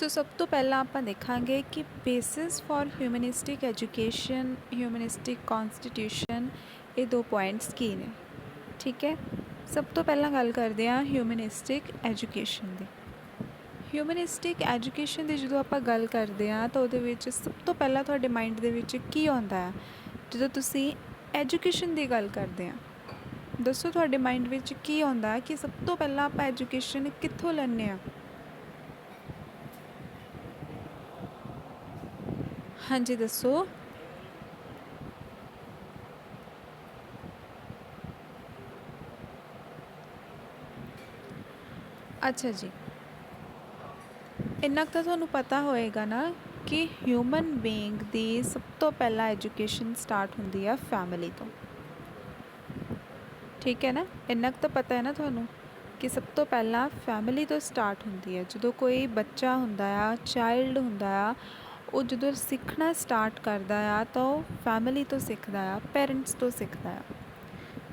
ਸੋ ਸਭ ਤੋਂ ਪਹਿਲਾਂ ਆਪਾਂ ਦੇਖਾਂਗੇ ਕਿ ਬੇਸਿਸ ਫॉर ਹਿਊਮਨਿਸਟਿਕ ਐਜੂਕੇਸ਼ਨ, ਹਿਊਮਨਿਸਟਿਕ ਕੌਨਸਟੀਟਿਊਸ਼ਨ, ਇਹ ਦੋ ਪੁਆਇੰਟਸ ਕੀ ਨੇ। ਠੀਕ ਹੈ, ਸਭ ਤੋਂ ਪਹਿਲਾਂ ਗੱਲ ਕਰਦੇ ਹਾਂ ਹਿਊਮਨਿਸਟਿਕ ਐਜੂਕੇਸ਼ਨ ਦੀ। ਹਿਊਮਨਿਸਟਿਕ ਐਜੂਕੇਸ਼ਨ ਦੀ ਜਦੋਂ ਆਪਾਂ ਗੱਲ ਕਰਦੇ ਹਾਂ ਤਾਂ ਉਹਦੇ ਵਿੱਚ ਸਭ ਤੋਂ ਪਹਿਲਾਂ ਤੁਹਾਡੇ ਮਾਈਂਡ ਦੇ ਵਿੱਚ ਕੀ ਆਉਂਦਾ ਹੈ ਜਦੋਂ ਤੁਸੀਂ ਐਜੂਕੇਸ਼ਨ ਦੀ ਗੱਲ ਕਰਦੇ ਹਾਂ? ਦੱਸੋ ਤੁਹਾਡੇ ਮਾਈਂਡ ਵਿੱਚ ਕੀ ਆਉਂਦਾ ਕਿ ਸਭ ਤੋਂ ਪਹਿਲਾਂ ਆਪਾਂ ਐਜੂਕੇਸ਼ਨ ਕਿੱਥੋਂ ਲੈਂਦੇ ਹਾਂ? ਹਾਂਜੀ ਦੱਸੋ। ਅੱਛਾ ਜੀ, ਇੰਨਾ ਕੁ ਤਾਂ ਤੁਹਾਨੂੰ ਪਤਾ ਹੋਏਗਾ ਨਾ ਕਿ ਹਿਊਮਨ ਬੀਇੰਗ ਦੀ ਸਭ ਤੋਂ ਪਹਿਲਾਂ ਐਜੂਕੇਸ਼ਨ ਸਟਾਰਟ ਹੁੰਦੀ ਆ ਫੈਮਿਲੀ ਤੋਂ। ਠੀਕ ਹੈ ਨਾ, ਇੰਨਾ ਕੁ ਤਾਂ ਪਤਾ ਹੈ ਨਾ ਤੁਹਾਨੂੰ ਕਿ ਸਭ ਤੋਂ ਪਹਿਲਾਂ ਫੈਮਿਲੀ ਤੋਂ ਸਟਾਰਟ ਹੁੰਦੀ ਹੈ। ਜਦੋਂ ਕੋਈ ਬੱਚਾ ਹੁੰਦਾ ਆ, ਚਾਈਲਡ ਹੁੰਦਾ ਆ, ਉਹ ਜਦੋਂ ਸਿੱਖਣਾ ਸਟਾਰਟ ਕਰਦਾ ਆ ਤਾਂ ਉਹ ਫੈਮਿਲੀ ਤੋਂ ਸਿੱਖਦਾ ਆ, ਪੇਰੈਂਟਸ ਤੋਂ ਸਿੱਖਦਾ ਆ।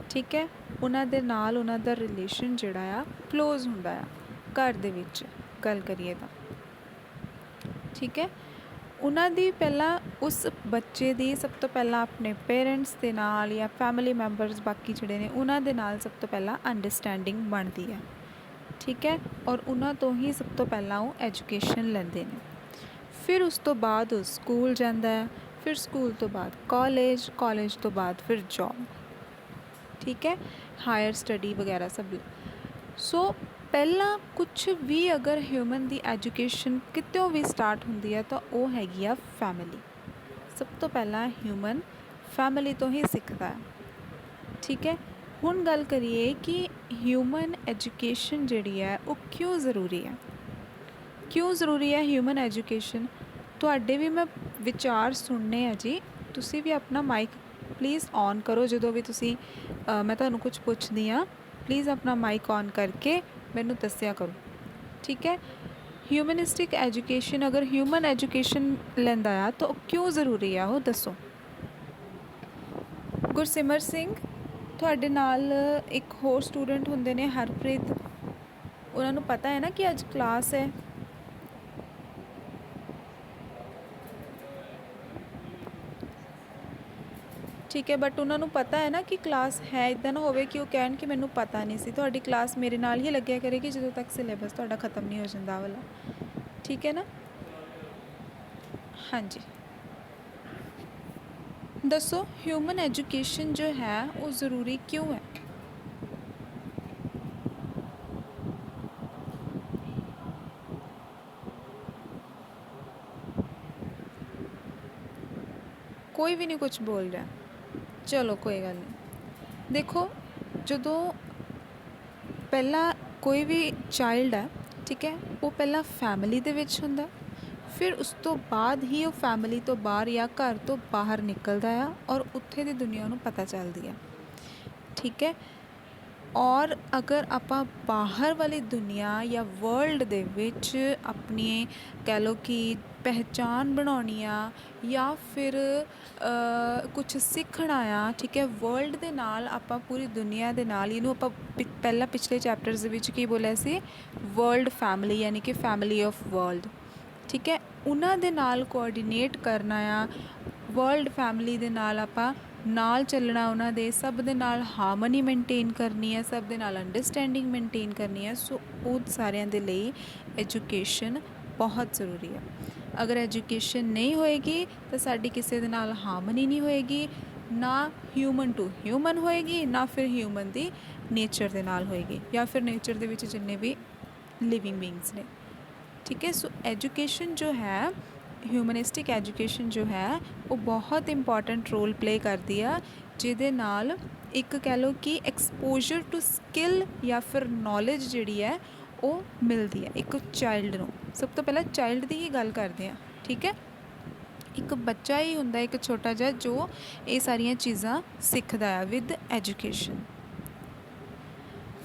ਠੀਕ ਹੈ, ਉਹਨਾਂ ਦੇ ਨਾਲ ਉਹਨਾਂ ਦਾ ਰਿਲੇਸ਼ਨ ਜਿਹੜਾ ਆ ਕਲੋਜ਼ ਹੁੰਦਾ ਆ। ਘਰ ਦੇ ਵਿੱਚ ਗੱਲ ਕਰੀਏ ਤਾਂ ਠੀਕ ਹੈ, ਉਹਨਾਂ ਦੀ ਪਹਿਲਾਂ ਉਸ ਬੱਚੇ ਦੀ ਸਭ ਤੋਂ ਪਹਿਲਾਂ ਆਪਣੇ ਪੇਰੈਂਟਸ ਦੇ ਨਾਲ ਜਾਂ ਫੈਮਿਲੀ ਮੈਂਬਰਸ ਬਾਕੀ ਜਿਹੜੇ ਨੇ ਉਹਨਾਂ ਦੇ ਨਾਲ ਸਭ ਤੋਂ ਪਹਿਲਾਂ ਅੰਡਰਸਟੈਂਡਿੰਗ ਬਣਦੀ ਹੈ। ਠੀਕ ਹੈ, ਔਰ ਉਹਨਾਂ ਤੋਂ ਹੀ ਸਭ ਤੋਂ ਪਹਿਲਾਂ ਉਹ ਐਜੂਕੇਸ਼ਨ ਲੈਂਦੇ ਨੇ। ਫਿਰ ਉਸ ਤੋਂ ਬਾਅਦ ਉਹ ਸਕੂਲ ਜਾਂਦਾ ਹੈ, ਫਿਰ ਸਕੂਲ ਤੋਂ ਬਾਅਦ ਕਾਲਜ, ਕਾਲਜ ਤੋਂ ਬਾਅਦ ਫਿਰ ਜੌਬ। ਠੀਕ ਹੈ, ਹਾਇਰ ਸਟੱਡੀ ਵਗੈਰਾ ਸਭ। ਸੋ ਪਹਿਲਾਂ ਕੁਛ ਵੀ ਅਗਰ ਹਿਊਮਨ ਦੀ ਐਜੂਕੇਸ਼ਨ ਕਿਤੋਂ ਵੀ ਸਟਾਰਟ ਹੁੰਦੀ ਹੈ ਤਾਂ ਉਹ ਹੈਗੀ ਆ ਫੈਮਿਲੀ। ਸਭ ਤੋਂ ਪਹਿਲਾਂ ਹਿਊਮਨ ਫੈਮਿਲੀ ਤੋਂ ਹੀ ਸਿੱਖਦਾ ਹੈ। ਠੀਕ ਹੈ, ਹੁਣ ਗੱਲ ਕਰੀਏ ਕਿ ਹਿਊਮਨ ਐਜੂਕੇਸ਼ਨ ਜਿਹੜੀ ਹੈ ਉਹ ਕਿਉਂ ਜ਼ਰੂਰੀ ਹੈ। ਕਿਉਂ ਜ਼ਰੂਰੀ ਹੈ ਹਿਊਮਨ ਐਜੂਕੇਸ਼ਨ? ਤੁਹਾਡੇ ਵੀ ਮੈਂ ਵਿਚਾਰ ਸੁਣਨੇ ਆ ਜੀ। ਤੁਸੀਂ ਵੀ ਆਪਣਾ ਮਾਈਕ ਪਲੀਜ਼ ਔਨ ਕਰੋ ਜਦੋਂ ਵੀ ਤੁਸੀਂ ਮੈਂ ਤੁਹਾਨੂੰ ਕੁਝ ਪੁੱਛਦੀ ਹਾਂ। ਪਲੀਜ਼ ਆਪਣਾ ਮਾਈਕ ਔਨ ਕਰਕੇ ਮੈਨੂੰ ਦੱਸਿਆ ਕਰੋ। ਠੀਕ ਹੈ, ਹਿਊਮਨਿਸਟਿਕ ਐਜੂਕੇਸ਼ਨ ਅਗਰ ਹਿਊਮਨ ਐਜੂਕੇਸ਼ਨ ਲੈਂਦਾ ਆ ਤਾਂ ਉਹ ਕਿਉਂ ਜ਼ਰੂਰੀ ਆ ਉਹ ਦੱਸੋ। ਗੁਰਸਿਮਰ ਸਿੰਘ, ਤੁਹਾਡੇ ਨਾਲ ਇੱਕ ਹੋਰ ਸਟੂਡੈਂਟ ਹੁੰਦੇ ਨੇ ਹਰਪ੍ਰੀਤ, ਉਹਨਾਂ ਨੂੰ ਪਤਾ ਹੈ ਨਾ ਕਿ ਅੱਜ ਕਲਾਸ ਹੈ? ਠੀਕ ਹੈ, ਬਟ ਉਹਨਾਂ ਨੂੰ ਪਤਾ ਹੈ ਨਾ ਕਿ ਕਲਾਸ ਹੈ। ਇੱਦਾਂ ਨਾ ਹੋਵੇ ਕਿ ਉਹ ਕਹਿਣ ਕਿ ਮੈਨੂੰ ਪਤਾ ਨਹੀਂ ਸੀ। ਤੁਹਾਡੀ ਕਲਾਸ ਮੇਰੇ ਨਾਲ ਹੀ ਲੱਗਿਆ ਕਰੇਗੀ ਜਦੋਂ ਤੱਕ ਸਿਲੇਬਸ ਤੁਹਾਡਾ ਖ਼ਤਮ ਨਹੀਂ ਹੋ ਜਾਂਦਾ ਵਾਲਾ। ਠੀਕ ਹੈ ਨਾ? ਹਾਂਜੀ ਦੱਸੋ, ਹਿਊਮਨ ਐਜੂਕੇਸ਼ਨ ਜੋ ਹੈ ਉਹ ਜ਼ਰੂਰੀ ਕਿਉਂ ਹੈ? ਕੋਈ ਵੀ ਨਹੀਂ ਕੁਝ ਬੋਲ ਰਿਹਾ। ਚਲੋ ਕੋਈ ਗੱਲ ਨਹੀਂ। ਦੇਖੋ, ਜਦੋਂ ਪਹਿਲਾਂ ਕੋਈ ਵੀ ਚਾਈਲਡ ਹੈ, ਠੀਕ ਹੈ, ਉਹ ਪਹਿਲਾਂ ਫੈਮਿਲੀ ਦੇ ਵਿੱਚ ਹੁੰਦਾ, ਫਿਰ ਉਸ ਤੋਂ ਬਾਅਦ ਹੀ ਉਹ ਫੈਮਿਲੀ ਤੋਂ ਬਾਹਰ ਜਾਂ ਘਰ ਤੋਂ ਬਾਹਰ ਨਿਕਲਦਾ ਆ ਔਰ ਉੱਥੇ ਦੀ ਦੁਨੀਆ ਨੂੰ ਪਤਾ ਚੱਲਦੀ ਹੈ। ਠੀਕ ਹੈ, ਔਰ ਅਗਰ ਆਪਾਂ ਬਾਹਰ ਵਾਲੀ ਦੁਨੀਆ ਜਾਂ ਵਰਲਡ ਦੇ ਵਿੱਚ ਆਪਣੀ ਕਹਿ ਲਓ ਕਿ ਪਹਿਚਾਣ ਬਣਾਉਣੀ ਆ ਜਾਂ ਫਿਰ ਕੁਛ ਸਿੱਖਣਾ ਆ। ਠੀਕ ਹੈ, ਵਰਲਡ ਦੇ ਨਾਲ ਆਪਾਂ ਪੂਰੀ ਦੁਨੀਆ ਦੇ ਨਾਲ, ਇਹਨੂੰ ਆਪਾਂ ਪਹਿਲਾਂ ਪਿਛਲੇ ਚੈਪਟਰਸ ਦੇ ਵਿੱਚ ਕੀ ਬੋਲਿਆ ਸੀ? ਵਰਲਡ ਫੈਮਿਲੀ, ਯਾਨੀ ਕਿ ਫੈਮਿਲੀ ਆਫ ਵਰਲਡ। ਠੀਕ ਹੈ, ਉਹਨਾਂ ਦੇ ਨਾਲ ਕੋਆਰਡੀਨੇਟ ਕਰਨਾ ਆ। ਵਰਲਡ ਫੈਮਿਲੀ ਦੇ ਨਾਲ ਆਪਾਂ ਨਾਲ ਚੱਲਣਾ, ਉਹਨਾਂ ਦੇ ਸਭ ਦੇ ਨਾਲ ਹਾਰਮਨੀ ਮੇਨਟੇਨ ਕਰਨੀ ਹੈ, ਸਭ ਦੇ ਨਾਲ ਅੰਡਰਸਟੈਂਡਿੰਗ ਮੇਨਟੇਨ ਕਰਨੀ ਹੈ। ਸੋ ਉਹ ਸਾਰਿਆਂ ਦੇ ਲਈ ਐਜੂਕੇਸ਼ਨ ਬਹੁਤ ਜ਼ਰੂਰੀ ਹੈ। ਅਗਰ ਐਜੂਕੇਸ਼ਨ ਨਹੀਂ ਹੋਏਗੀ ਤਾਂ ਸਾਡੀ ਕਿਸੇ ਦੇ ਨਾਲ ਹਾਰਮਨੀ ਨਹੀਂ ਹੋਏਗੀ, ਨਾ ਹਿਊਮਨ ਟੂ ਹਿਊਮਨ ਹੋਏਗੀ, ਨਾ ਫਿਰ ਹਿਊਮਨ ਦੀ ਨੇਚਰ ਦੇ ਨਾਲ ਹੋਏਗੀ ਜਾਂ ਫਿਰ ਨੇਚਰ ਦੇ ਵਿੱਚ ਜਿੰਨੇ ਵੀ ਲਿਵਿੰਗ ਬੀਇੰਗਸ ਨੇ। ਠੀਕ ਹੈ, ਸੋ ਐਜੂਕੇਸ਼ਨ ਜੋ ਹੈ, ਹਿਊਮਨਿਸਟਿਕ ਐਜੂਕੇਸ਼ਨ ਜੋ ਹੈ ਉਹ ਬਹੁਤ ਇੰਪੋਰਟੈਂਟ ਰੋਲ ਪਲੇ ਕਰਦੀ ਆ, ਜਿਹਦੇ ਨਾਲ ਇੱਕ ਕਹਿ ਲਓ ਕਿ ਐਕਸਪੋਜਰ ਟੂ ਸਕਿੱਲ ਜਾਂ ਫਿਰ ਨੌਲੇਜ ਜਿਹੜੀ ਹੈ ਉਹ ਮਿਲਦੀ ਹੈ ਇੱਕ ਚਾਈਲਡ ਨੂੰ। ਸਭ ਤੋਂ ਪਹਿਲਾਂ ਚਾਈਲਡ ਦੀ ਹੀ ਗੱਲ ਕਰਦੇ ਹਾਂ। ਠੀਕ ਹੈ, ਇੱਕ ਬੱਚਾ ਹੀ ਹੁੰਦਾ, ਇੱਕ ਛੋਟਾ ਜਿਹਾ, ਜੋ ਇਹ ਸਾਰੀਆਂ ਚੀਜ਼ਾਂ ਸਿੱਖਦਾ ਹੈ ਵਿਦ ਐਜੂਕੇਸ਼ਨ।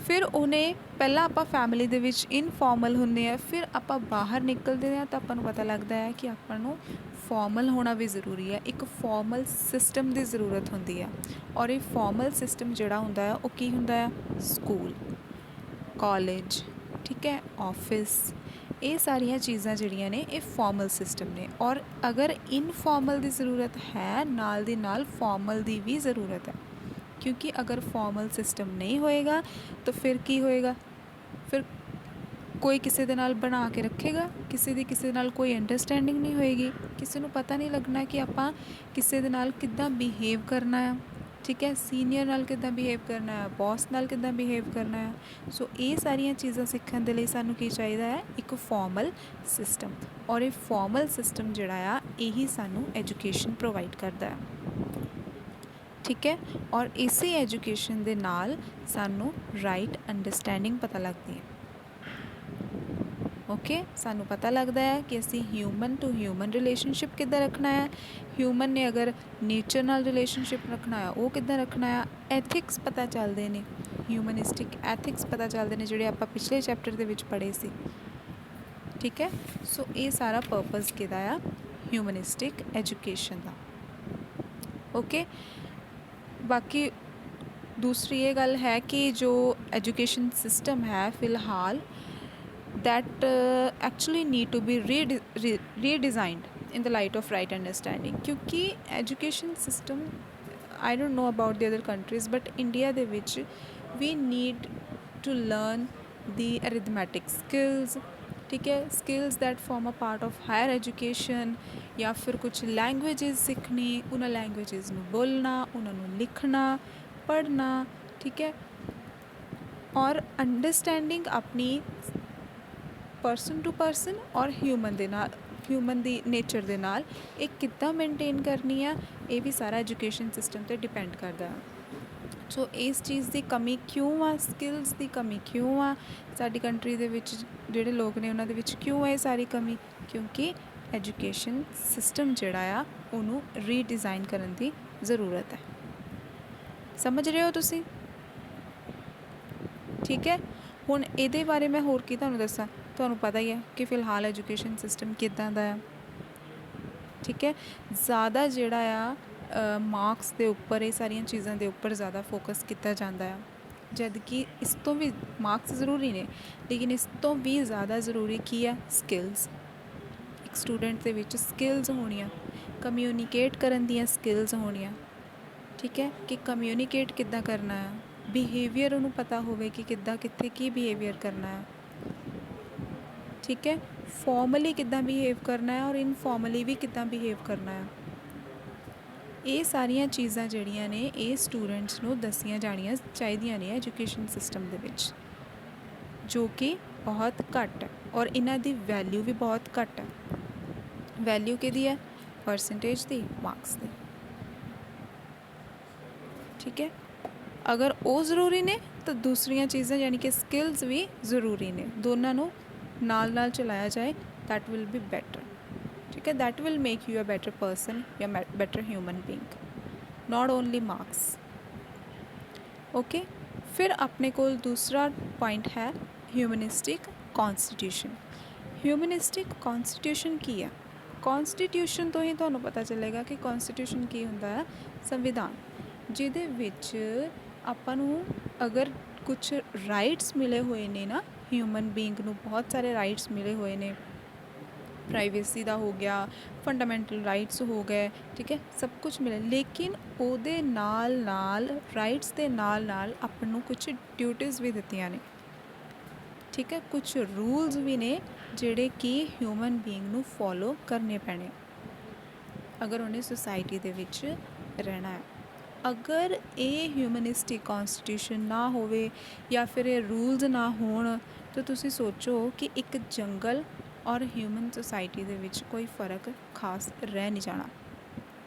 ਫਿਰ ਉਹਨੇ ਪਹਿਲਾਂ ਆਪਾਂ ਫੈਮਿਲੀ ਦੇ ਵਿੱਚ ਇਨਫੋਰਮਲ ਹੁੰਦੇ ਆ, ਫਿਰ ਆਪਾਂ ਬਾਹਰ ਨਿਕਲਦੇ ਹਾਂ ਤਾਂ ਆਪਾਂ ਨੂੰ ਪਤਾ ਲੱਗਦਾ ਹੈ ਕਿ ਆਪਾਂ ਨੂੰ ਫੋਰਮਲ ਹੋਣਾ ਵੀ ਜ਼ਰੂਰੀ ਹੈ। ਇੱਕ ਫੋਰਮਲ ਸਿਸਟਮ ਦੀ ਜ਼ਰੂਰਤ ਹੁੰਦੀ ਆ, ਔਰ ਇਹ ਫੋਰਮਲ ਸਿਸਟਮ ਜਿਹੜਾ ਹੁੰਦਾ ਆ ਉਹ ਕੀ ਹੁੰਦਾ ਆ? ਸਕੂਲ, ਕਾਲਜ, ਠੀਕ ਹੈ, ਆਫਿਸ, ਇਹ ਸਾਰੀਆਂ ਚੀਜ਼ਾਂ ਜਿਹੜੀਆਂ ਨੇ ਇਹ ਫਾਰਮਲ ਸਿਸਟਮ ਨੇ। ਔਰ ਅਗਰ ਇਨਫਾਰਮਲ ਦੀ ਜ਼ਰੂਰਤ ਹੈ, ਨਾਲ ਦੀ ਨਾਲ ਫਾਰਮਲ ਦੀ ਵੀ ਜ਼ਰੂਰਤ ਹੈ, ਕਿਉਂਕਿ ਅਗਰ ਫਾਰਮਲ ਸਿਸਟਮ ਨਹੀਂ ਹੋਏਗਾ ਤਾਂ ਫਿਰ ਕੀ ਹੋਏਗਾ? ਫਿਰ ਕੋਈ ਕਿਸੇ ਦੇ ਨਾਲ ਬਣਾ ਕੇ ਰੱਖੇਗਾ, ਕਿਸੇ ਦੇ ਨਾਲ ਕੋਈ ਅੰਡਰਸਟੈਂਡਿੰਗ ਨਹੀਂ ਹੋਏਗੀ, ਕਿਸੇ ਨੂੰ ਪਤਾ ਨਹੀਂ ਲੱਗਣਾ ਕਿ ਆਪਾਂ ਕਿਸੇ ਦੇ ਨਾਲ ਕਿੱਦਾਂ ਬਿਹੇਵ ਕਰਨਾ ਆ, ਠੀਕ ਹੈ, ਸੀਨੀਅਰ ਨਾਲ ਕਿੱਦਾਂ ਬਿਹੇਵ ਕਰਨਾ ਹੈ, ਬੌਸ ਨਾਲ ਕਿੱਦਾਂ ਬਿਹੇਵ ਕਰਨਾ ਹੈ। ਸੋ ਇਹ ਸਾਰੀਆਂ ਚੀਜ਼ਾਂ ਸਿੱਖਣ ਦੇ ਲਈ ਸਾਨੂੰ ਕੀ ਚਾਹੀਦਾ ਹੈ? ਇੱਕ ਫਾਰਮਲ ਸਿਸਟਮ। ਔਰ ਇਹ ਫਾਰਮਲ ਸਿਸਟਮ ਜਿਹੜਾ ਆ ਇਹੀ ਸਾਨੂੰ ਐਜੂਕੇਸ਼ਨ ਪ੍ਰੋਵਾਈਡ ਕਰਦਾ ਹੈ, ਠੀਕ ਹੈ। ਔਰ ਇਸੇ ਐਜੂਕੇਸ਼ਨ ਦੇ ਨਾਲ ਸਾਨੂੰ ਰਾਈਟ ਅੰਡਰਸਟੈਂਡਿੰਗ ਪਤਾ ਲੱਗਦੀ ਹੈ। ਓਕੇ, ਸਾਨੂੰ ਪਤਾ ਲੱਗਦਾ ਹੈ ਕਿ ਅਸੀਂ ਹਿਊਮਨ ਟੂ ਹਿਊਮਨ ਰਿਲੇਸ਼ਨਸ਼ਿਪ ਕਿੱਦਾਂ ਰੱਖਣਾ ਹੈ, ਹਿਊਮਨ ਨੇ ਅਗਰ ਨੇਚਰ ਨਾਲ ਰਿਲੇਸ਼ਨਸ਼ਿਪ ਰੱਖਣਾ ਆ ਉਹ ਕਿੱਦਾਂ ਰੱਖਣਾ ਆ। ਐਥਿਕਸ ਪਤਾ ਚੱਲਦੇ ਨੇ, ਹਿਊਮਨਿਸਟਿਕ ਐਥਿਕਸ ਪਤਾ ਚੱਲਦੇ ਨੇ, ਜਿਹੜੇ ਆਪਾਂ ਪਿਛਲੇ ਚੈਪਟਰ ਦੇ ਵਿੱਚ ਪੜ੍ਹੇ ਸੀ, ਠੀਕ ਹੈ। ਸੋ ਇਹ ਸਾਰਾ ਪਰਪਸ ਕਿਹਦਾ ਆ? ਹਿਊਮਨਿਸਟਿਕ ਐਜੂਕੇਸ਼ਨ ਦਾ। ਓਕੇ, ਬਾਕੀ ਦੂਸਰੀ ਇਹ ਗੱਲ ਹੈ ਕਿ ਜੋ ਐਜੂਕੇਸ਼ਨ ਸਿਸਟਮ ਹੈ ਫਿਲਹਾਲ that actually need to be redesigned in the light of right understanding, क्योंकि education system, I don't know about the other countries, but India ਦੇ ਵਿੱਚ we need to learn the arithmetic skills, ठीक है, skills that form a part of higher education, ਜਾਂ ਫਿਰ ਕੁਛ languages ਸਿੱਖਣੀ, ਉਹਨਾਂ languages ਨੂੰ ਬੋਲਣਾ, ਉਹਨਾਂ ਨੂੰ ਲਿਖਣਾ, ਪੜ੍ਹਨਾ, ਠੀਕ ਹੈ। ਔਰ ਅੰਡਰਸਟੈਂਡਿੰਗ ਆਪਣੀ ਪਰਸਨ ਟੂ ਪਰਸਨ ਔਰ ਹਿਊਮਨ ਦੇ ਨਾਲ, ਹਿਊਮਨ ਦੀ ਨੇਚਰ ਦੇ ਨਾਲ ਇਹ ਕਿੱਦਾਂ ਮੇਨਟੇਨ ਕਰਨੀ ਆ, ਇਹ ਵੀ ਸਾਰਾ ਐਜੂਕੇਸ਼ਨ ਸਿਸਟਮ 'ਤੇ ਡਿਪੈਂਡ ਕਰਦਾ। ਸੋ ਇਸ ਚੀਜ਼ ਦੀ ਕਮੀ ਕਿਉਂ ਆ, ਸਕਿੱਲਸ ਦੀ ਕਮੀ ਕਿਉਂ ਆ ਸਾਡੀ ਕੰਟਰੀ ਦੇ ਵਿੱਚ, ਜਿਹੜੇ ਲੋਕ ਨੇ ਉਹਨਾਂ ਦੇ ਵਿੱਚ ਕਿਉਂ ਹੈ ਇਹ ਸਾਰੀ ਕਮੀ? ਕਿਉਂਕਿ ਐਜੂਕੇਸ਼ਨ ਸਿਸਟਮ ਜਿਹੜਾ ਆ ਉਹਨੂੰ ਰੀਡਿਜ਼ਾਈਨ ਕਰਨ ਦੀ ਜ਼ਰੂਰਤ ਹੈ। ਸਮਝ ਰਹੇ ਹੋ ਤੁਸੀਂ? ਠੀਕ ਹੈ। ਹੁਣ ਇਹਦੇ ਬਾਰੇ ਮੈਂ ਹੋਰ ਕੀ ਤੁਹਾਨੂੰ ਦੱਸਾਂ? ਤੁਹਾਨੂੰ ਪਤਾ ਹੀ ਹੈ ਕਿ ਫਿਲਹਾਲ ਐਜੂਕੇਸ਼ਨ ਸਿਸਟਮ ਕਿੱਦਾਂ ਦਾ ਆ, ਠੀਕ ਹੈ। ਜ਼ਿਆਦਾ ਜਿਹੜਾ ਆ ਮਾਰਕਸ ਦੇ ਉੱਪਰ, ਇਹ ਸਾਰੀਆਂ ਚੀਜ਼ਾਂ ਦੇ ਉੱਪਰ ਜ਼ਿਆਦਾ ਫੋਕਸ ਕੀਤਾ ਜਾਂਦਾ ਆ, ਜਦ ਕਿ ਇਸ ਤੋਂ ਵੀ ਮਾਰਕਸ ਜ਼ਰੂਰੀ ਨੇ, ਲੇਕਿਨ ਇਸ ਤੋਂ ਵੀ ਜ਼ਿਆਦਾ ਜ਼ਰੂਰੀ ਕੀ ਆ? ਸਕਿੱਲਸ। ਇੱਕ ਸਟੂਡੈਂਟ ਦੇ ਵਿੱਚ ਸਕਿੱਲਸ ਹੋਣੀਆਂ, ਕਮਿਊਨੀਕੇਟ ਕਰਨ ਦੀਆਂ ਸਕਿੱਲਸ ਹੋਣੀਆਂ, ਠੀਕ ਹੈ, ਕਿ ਕਮਿਊਨੀਕੇਟ ਕਿੱਦਾਂ ਕਰਨਾ ਆ, ਬਿਹੇਵੀਅਰ ਉਹਨੂੰ ਪਤਾ ਹੋਵੇ ਕਿ ਕਿੱਦਾਂ ਕਿੱਥੇ ਕੀ ਬਿਹੇਵੀਅਰ ਕਰਨਾ ਹੈ, ਠੀਕ ਹੈ। ਫਾਰਮਲੀ ਕਿੱਦਾਂ ਬਿਹੇਵ ਕਰਨਾ ਹੈ ਔਰ ਇਨਫਾਰਮਲੀ ਵੀ ਕਿੱਦਾਂ ਬਿਹੇਵ ਕਰਨਾ ਹੈ। ਇਹ ਸਾਰੀਆਂ ਚੀਜ਼ਾਂ ਜਿਹੜੀਆਂ ਨੇ ਇਹ ਸਟੂਡੈਂਟਸ ਨੂੰ ਦੱਸੀਆਂ ਜਾਣੀਆਂ ਚਾਹੀਦੀਆਂ ਨੇ ਐਜੂਕੇਸ਼ਨ ਸਿਸਟਮ ਦੇ ਵਿੱਚ, ਜੋ ਕਿ ਬਹੁਤ ਘੱਟ ਹੈ। ਔਰ ਇਹਨਾਂ ਦੀ ਵੈਲਿਊ ਵੀ ਬਹੁਤ ਘੱਟ ਹੈ। ਵੈਲਿਊ ਕਿਹਦੀ ਹੈ? ਪਰਸੈਂਟੇਜ ਦੀ, ਮਾਰਕਸ ਦੀ, ਠੀਕ ਹੈ। ਅਗਰ ਉਹ ਜ਼ਰੂਰੀ ਨੇ ਤਾਂ ਦੂਸਰੀਆਂ ਚੀਜ਼ਾਂ ਯਾਨੀ ਕਿ ਸਕਿੱਲਸ ਵੀ ਜ਼ਰੂਰੀ ਨੇ। ਦੋਨਾਂ ਨੂੰ ਨਾਲ ਨਾਲ ਚਲਾਇਆ ਜਾਏ, that will be better, ਠੀਕ ਹੈ। that will make you a better person ਜਾਂ better human being, not only marks, okay। ਫਿਰ ਆਪਣੇ ਕੋਲ ਦੂਸਰਾ ਪੁਆਇੰਟ ਹੈ ਹਿਊਮਨਿਸਟਿਕ ਕੌਨਸਟੀਟਿਊਸ਼ਨ। ਹਿਊਮਨਿਸਟਿਕ ਕੌਨਸਟੀਟਿਊਸ਼ਨ ਕੀ ਹੈ? ਕੌਨਸਟੀਟਿਊਸ਼ਨ ਤੋਂ ਹੀ ਤੁਹਾਨੂੰ ਪਤਾ ਚੱਲੇਗਾ ਕਿ ਕੌਨਸਟੀਟਿਊਸ਼ਨ ਕੀ ਹੁੰਦਾ ਹੈ। ਸੰਵਿਧਾਨ, ਜਿਹਦੇ ਵਿੱਚ ਆਪਾਂ ਨੂੰ ਅਗਰ ਕੁਛ ਰਾਈਟਸ ਮਿਲੇ ਹੋਏ ਨੇ ਨਾ, ਹਿਊਮਨ ਬੀਇੰਗ ਨੂੰ ਬਹੁਤ ਸਾਰੇ ਰਾਈਟਸ ਮਿਲੇ ਹੋਏ ਨੇ, ਪ੍ਰਾਈਵੇਸੀ ਦਾ ਹੋ ਗਿਆ, ਫੰਡਾਮੈਂਟਲ ਰਾਈਟਸ ਹੋ ਗਏ, ਠੀਕ ਹੈ, ਸਭ ਕੁਝ ਮਿਲੇ, ਲੇਕਿਨ ਉਹਦੇ ਨਾਲ ਨਾਲ ਰਾਈਟਸ ਦੇ ਨਾਲ ਨਾਲ ਆਪਾਂ ਨੂੰ ਕੁਛ ਡਿਊਟੀਜ਼ ਵੀ ਦਿੱਤੀਆਂ ਨੇ, ਠੀਕ ਹੈ, ਕੁਛ ਰੂਲਸ ਵੀ ਨੇ ਜਿਹੜੇ ਕਿ ਹਿਊਮਨ ਬੀਇੰਗ ਨੂੰ ਫੋਲੋ ਕਰਨੇ ਪੈਣੇ ਅਗਰ ਉਹਨੇ ਸੁਸਾਇਟੀ ਦੇ ਵਿੱਚ ਰਹਿਣਾ ਹੈ। ਅਗਰ ਇਹ ਹਿਊਮਨਿਸਟਿਕ ਕੌਨਸਟੀਟਿਊਸ਼ਨ ਨਾ ਹੋਵੇ ਜਾਂ ਫਿਰ ਇਹ ਰੂਲਸ ਨਾ ਹੋਣ ਤਾਂ ਤੁਸੀਂ ਸੋਚੋ ਕਿ ਇੱਕ ਜੰਗਲ ਔਰ ਹਿਊਮਨ ਸੁਸਾਇਟੀ ਦੇ ਵਿੱਚ ਕੋਈ ਫ਼ਰਕ ਖਾਸ ਰਹਿ ਨਹੀਂ ਜਾਣਾ,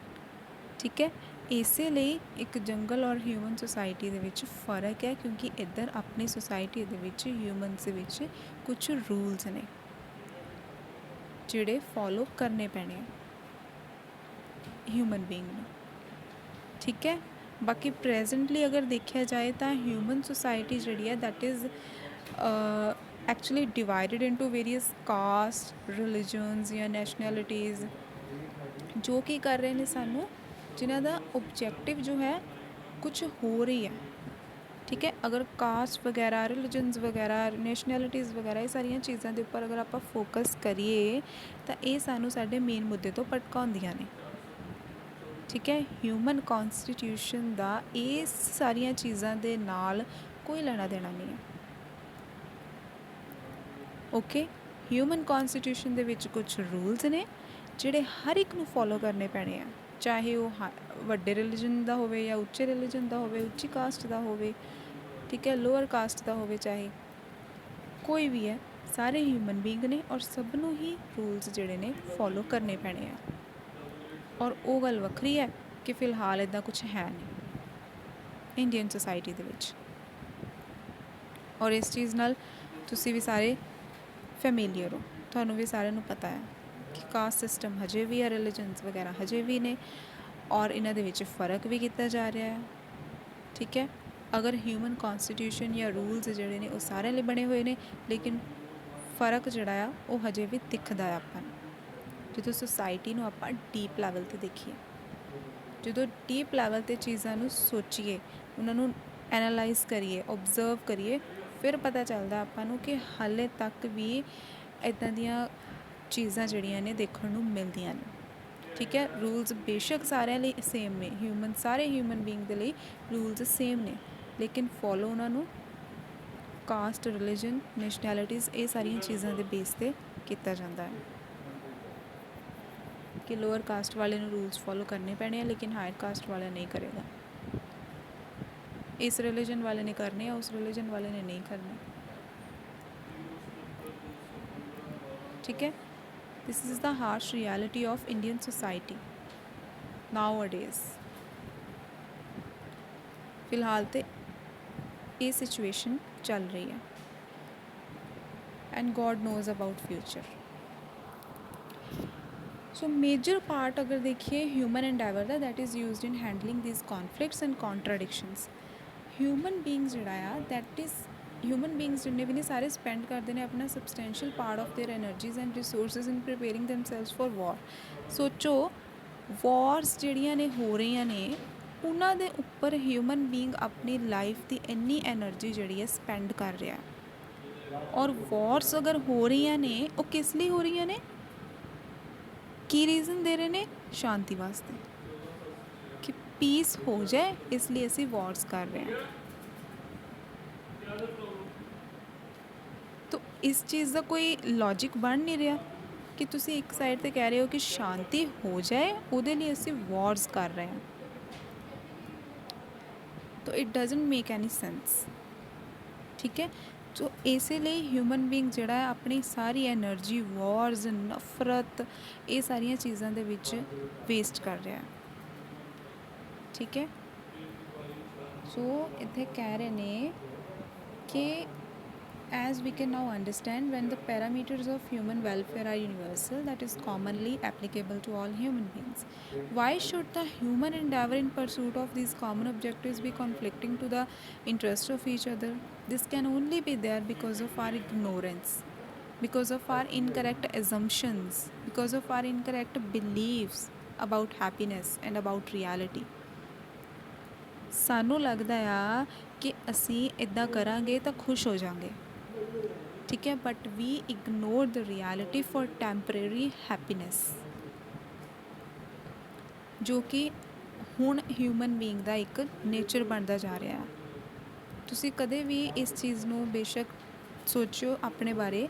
ਠੀਕ ਹੈ। ਇਸੇ ਲਈ ਇੱਕ ਜੰਗਲ ਔਰ ਹਿਊਮਨ ਸੁਸਾਇਟੀ ਦੇ ਵਿੱਚ ਫ਼ਰਕ ਹੈ, ਕਿਉਂਕਿ ਇੱਧਰ ਆਪਣੀ ਸੁਸਾਇਟੀ ਦੇ ਵਿੱਚ ਹਿਊਮਨਸ ਦੇ ਵਿੱਚ ਕੁਛ ਰੂਲਸ ਨੇ ਜਿਹੜੇ ਫੋਲੋ ਕਰਨੇ ਪੈਣੇ ਆ ਹਿਊਮਨ ਬੀਇੰਗ ਨੂੰ, ਠੀਕ ਹੈ। ਬਾਕੀ ਪ੍ਰੈਜ਼ੈਂਟਲੀ ਅਗਰ ਦੇਖਿਆ ਜਾਏ ਤਾਂ ਹਿਊਮਨ ਸੁਸਾਇਟੀ ਜਿਹੜੀ ਹੈ that is actually divided into various caste, religions ਜਾਂ ਨੈਸ਼ਨੈਲਿਟੀਜ਼, ਜੋ ਕੀ ਕਰ ਰਹੇ ਨੇ ਸਾਨੂੰ, ਜਿਨ੍ਹਾਂ ਦਾ ਓਬਜੈਕਟਿਵ ਜੋ ਹੈ ਕੁਛ ਹੋਰ ਹੀ ਹੈ, ਠੀਕ ਹੈ। ਅਗਰ ਕਾਸਟ ਵਗੈਰਾ, ਰਿਲੀਜਨਸ ਵਗੈਰਾ, ਨੈਸ਼ਨੈਲਿਟੀਜ਼ ਵਗੈਰਾ, ਇਹ ਸਾਰੀਆਂ ਚੀਜ਼ਾਂ ਦੇ ਉੱਪਰ ਅਗਰ ਆਪਾਂ ਫੋਕਸ ਕਰੀਏ ਤਾਂ ਇਹ ਸਾਨੂੰ ਸਾਡੇ ਮੇਨ ਮੁੱਦੇ ਤੋਂ ਭਟਕਾਉਂਦੀਆਂ ਨੇ। ਠੀਕ ਹੈ। ਹਿਊਮਨ ਕੌਨਸਟੀਟਿਊਸ਼ਨ ਦਾ ਇਹ ਸਾਰੀਆਂ ਚੀਜ਼ਾਂ ਦੇ ਨਾਲ ਕੋਈ ਲੈਣਾ ਦੇਣਾ ਨਹੀਂ ਹੈ। ਓਕੇ। ਹਿਊਮਨ ਕੌਨਸਟੀਟਿਊਸ਼ਨ ਦੇ ਵਿੱਚ ਕੁਝ ਰੂਲਸ ਨੇ ਜਿਹੜੇ ਹਰ ਇੱਕ ਨੂੰ ਫੋਲੋ ਕਰਨੇ ਪੈਣੇ ਆ, ਚਾਹੇ ਉਹ ਵੱਡੇ ਰਿਲੀਜਨ ਦਾ ਹੋਵੇ ਜਾਂ ਉੱਚੇ ਰਿਲੀਜਨ ਦਾ ਹੋਵੇ, ਉੱਚੀ ਕਾਸਟ ਦਾ ਹੋਵੇ, ਠੀਕ ਹੈ, ਲੋਅਰ ਕਾਸਟ ਦਾ ਹੋਵੇ, ਚਾਹੇ ਕੋਈ ਵੀ ਹੈ, ਸਾਰੇ ਹਿਊਮਨ ਬੀਇੰਗ ਨੇ ਔਰ ਸਭ ਨੂੰ ਹੀ ਰੂਲਸ ਜਿਹੜੇ ਨੇ ਫੋਲੋ ਕਰਨੇ ਪੈਣੇ ਆ। ਔਰ ਉਹ ਗੱਲ ਵੱਖਰੀ ਹੈ ਕਿ ਫਿਲਹਾਲ ਇੱਦਾਂ ਕੁਛ ਹੈ ਨਹੀਂ ਇੰਡੀਅਨ ਸੋਸਾਇਟੀ ਦੇ ਵਿੱਚ। ਔਰ ਇਸ ਚੀਜ਼ ਨਾਲ ਤੁਸੀਂ ਵੀ ਸਾਰੇ ਫੈਮੀਲੀਅਰ ਹੋ, ਤੁਹਾਨੂੰ ਵੀ ਸਾਰਿਆਂ ਨੂੰ ਪਤਾ ਹੈ ਕਿ ਕਾਸਟ ਸਿਸਟਮ ਹਜੇ ਵੀ ਹੈ, ਰਿਲੀਜਨਸ ਵਗੈਰਾ ਹਜੇ ਵੀ ਨੇ ਔਰ ਇਹਨਾਂ ਦੇ ਵਿੱਚ ਫ਼ਰਕ ਵੀ ਕੀਤਾ ਜਾ ਰਿਹਾ ਹੈ। ਠੀਕ ਹੈ। ਅਗਰ ਹਿਊਮਨ ਕੌਨਸਟੀਟਿਊਸ਼ਨ ਜਾਂ ਰੂਲਸ ਜਿਹੜੇ ਨੇ ਉਹ ਸਾਰਿਆਂ ਲਈ ਬਣੇ ਹੋਏ ਨੇ, ਲੇਕਿਨ ਫ਼ਰਕ ਜਿਹੜਾ ਆ ਉਹ ਹਜੇ ਵੀ ਦਿਖਦਾ ਆ ਆਪਾਂ ਨੂੰ ਜਦੋਂ ਸੋਸਾਇਟੀ ਨੂੰ ਆਪਾਂ ਡੀਪ ਲੈਵਲ 'ਤੇ ਦੇਖੀਏ। ਜਦੋਂ ਡੀਪ ਲੈਵਲ 'ਤੇ ਚੀਜ਼ਾਂ ਨੂੰ ਸੋਚੀਏ, ਉਹਨਾਂ ਨੂੰ ਐਨਾਲਾਈਜ਼ ਕਰੀਏ, ਓਬਜ਼ਰਵ ਕਰੀਏ, ਫਿਰ ਪਤਾ ਚੱਲਦਾ ਆਪਾਂ ਨੂੰ ਕਿ ਹਾਲੇ ਤੱਕ ਵੀ ਇੱਦਾਂ ਦੀਆਂ ਚੀਜ਼ਾਂ ਜਿਹੜੀਆਂ ਨੇ ਦੇਖਣ ਨੂੰ ਮਿਲਦੀਆਂ ਨੇ। ਠੀਕ ਹੈ। ਰੂਲਸ ਬੇਸ਼ੱਕ ਸਾਰਿਆਂ ਲਈ ਸੇਮ ਨੇ, ਸਾਰੇ ਹਿਊਮਨ ਬੀਇੰਗ ਦੇ ਲਈ ਰੂਲਸ ਸੇਮ ਨੇ, ਲੇਕਿਨ ਫੋਲੋ ਉਹਨਾਂ ਨੂੰ ਕਾਸਟ, ਰਿਲੀਜਨ, ਨੈਸ਼ਨੈਲਿਟੀਜ਼, ਇਹ ਸਾਰੀਆਂ ਚੀਜ਼ਾਂ ਦੇ ਬੇਸ 'ਤੇ ਕੀਤਾ ਜਾਂਦਾ ਹੈ ਕਿ ਲੋਅਰ ਕਾਸਟ ਵਾਲੇ ਨੂੰ ਰੂਲਸ ਫੋਲੋ ਕਰਨੇ ਪੈਣੇ ਆ, ਲੇਕਿਨ ਹਾਇਰ ਕਾਸਟ ਵਾਲਾ ਨਹੀਂ ਕਰੇਗਾ। ਇਸ ਰਿਲੀਜਨ ਵਾਲੇ ਨੇ ਕਰਨੇ ਆ, ਉਸ ਰਿਲੀਜਨ ਵਾਲੇ ਨੇ ਨਹੀਂ ਕਰਨੇ। ਠੀਕ ਹੈ। This is the harsh reality of Indian society nowadays. ਫਿਲਹਾਲ ਤੇ ਇਹ ਸਿਚੁਏਸ਼ਨ ਚੱਲ ਰਹੀ ਹੈ and god knows about future. So major part ਅਗਰ ਦੇਖੀਏ ਹਿਊਮਨ ਐਂਡੈਵਰ ਦਾ, that is used in handling these conflicts and contradictions. Human beings ਜਿਹੜਾ ਆ, ਦੈਟ ਇਜ਼ ਹਿਊਮਨ ਬੀਇੰਗਸ ਜਿੰਨੇ ਵੀ ਨੇ ਸਾਰੇ ਸਪੈਂਡ ਕਰਦੇ ਨੇ ਆਪਣਾ substantial part of their energies and resources in preparing themselves for war. ਸੋਚੋ ਵॉर्स ਜਿਹੜੀਆਂ ਨੇ ਹੋ ਰਹੀਆਂ ਨੇ, ਉਹਨਾਂ ਦੇ ਉੱਪਰ ਹਿਊਮਨ ਬੀਇੰਗ ਆਪਣੀ ਲਾਈਫ ਦੀ ਇੰਨੀ ਐਨਰਜੀ ਜਿਹੜੀ ਹੈ ਸਪੈਂਡ ਕਰ ਰਿਹਾ। ਔਰ ਵॉर्स ਅਗਰ ਹੋ ਰਹੀਆਂ ਨੇ, ਉਹ ਕਿਸ ਲਈ ਹੋ ਰਹੀਆਂ ਨੇ? ਕੀ ਰੀਜ਼ਨ ਦੇ ਰਹੇ ਨੇ? ਸ਼ਾਂਤੀ ਵਾਸਤੇ, ਕਿ ਪੀਸ ਹੋ ਜਾਏ, ਇਸ ਲਈ ਅਸੀਂ ਵॉर्स ਕਰ ਰਹੇ ਹਾਂ। ਤੋ ਇਸ ਚੀਜ਼ ਦਾ ਕੋਈ ਲੌਜਿਕ ਬਣ ਨਹੀਂ ਰਿਹਾ ਕਿ ਤੁਸੀਂ ਇੱਕ ਸਾਈਡ 'ਤੇ ਕਹਿ ਰਹੇ ਹੋ ਕਿ ਸ਼ਾਂਤੀ ਹੋ ਜਾਏ, ਉਹਦੇ ਲਈ ਅਸੀਂ ਵॉर्स ਕਰ ਰਹੇ ਹਾਂ। ਤੋ it doesn't make any sense. ਠੀਕ ਹੈ। ਸੋ ਇਸੇ ਲਈ ਹਿਊਮਨ ਬੀਇੰਗ ਜਿਹੜਾ ਹੈ ਆਪਣੀ ਸਾਰੀ ਐਨਰਜੀ ਵॉर्स, ਨਫ਼ਰਤ, ਇਹ ਸਾਰੀਆਂ ਚੀਜ਼ਾਂ ਦੇ ਵਿੱਚ ਵੇਸਟ ਕਰ ਰਿਹਾ। ਠੀਕ ਹੈ। ਸੋ ਇੱਥੇ ਕਹਿ ਰਹੇ ਨੇ ਕਿ as we can now understand, when the parameters of human welfare are universal, that is commonly applicable to all human beings, why should the human endeavor in pursuit of these common objectives be conflicting to the interest of each other? This can only be there because of our ignorance, because of our incorrect assumptions, because of our incorrect beliefs about happiness and about reality. ਸਾਨੂੰ ਲੱਗਦਾ ਆ ਕਿ ਅਸੀਂ ਇੱਦਾਂ ਕਰਾਂਗੇ ਤਾਂ ਖੁਸ਼ ਹੋ ਜਾਵਾਂਗੇ। ਠੀਕ ਹੈ। But we ignore the reality for temporary happiness, ਜੋ ਕਿ ਹੁਣ ਹਿਊਮਨ ਬੀਇੰਗ ਦਾ ਇੱਕ ਨੇਚਰ ਬਣਦਾ ਜਾ ਰਿਹਾ। ਤੁਸੀਂ ਕਦੇ ਵੀ ਇਸ ਚੀਜ਼ ਨੂੰ ਬੇਸ਼ੱਕ ਸੋਚਿਓ ਆਪਣੇ ਬਾਰੇ